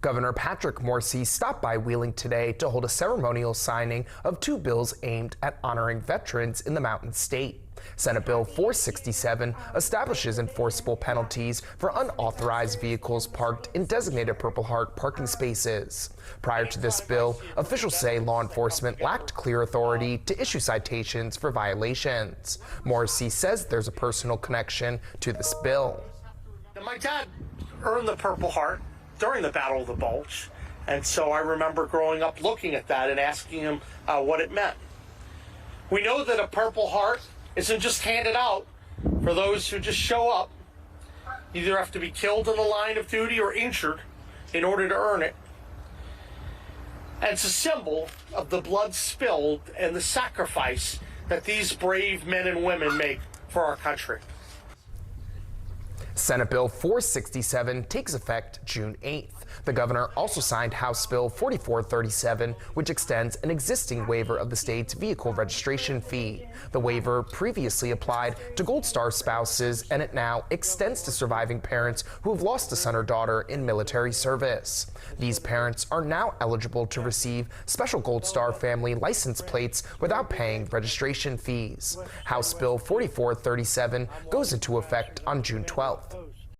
Governor Patrick Morrisey stopped by Wheeling today to hold a ceremonial signing of two bills aimed at honoring veterans in the Mountain State. Senate Bill 467 establishes enforceable penalties for unauthorized vehicles parked in designated Purple Heart parking spaces. Prior to this bill, officials say law enforcement lacked clear authority to issue citations for violations. Morrisey says there's a personal connection to this bill. My dad earned the Purple Heart during the Battle of the Bulge, and so I remember growing up looking at that and asking him what it meant. We know that a Purple Heart isn't just handed out for those who just show up. You either have to be killed in the line of duty or injured in order to earn it. And it's a symbol of the blood spilled and the sacrifice that these brave men and women make for our country. Senate Bill 467 takes effect June 8th. The governor also signed House Bill 4437, which extends an existing waiver of the state's vehicle registration fee. The waiver previously applied to Gold Star spouses, and it now extends to surviving parents who have lost a son or daughter in military service. These parents are now eligible to receive special Gold Star family license plates without paying registration fees. House Bill 4437 goes into effect on June 12th.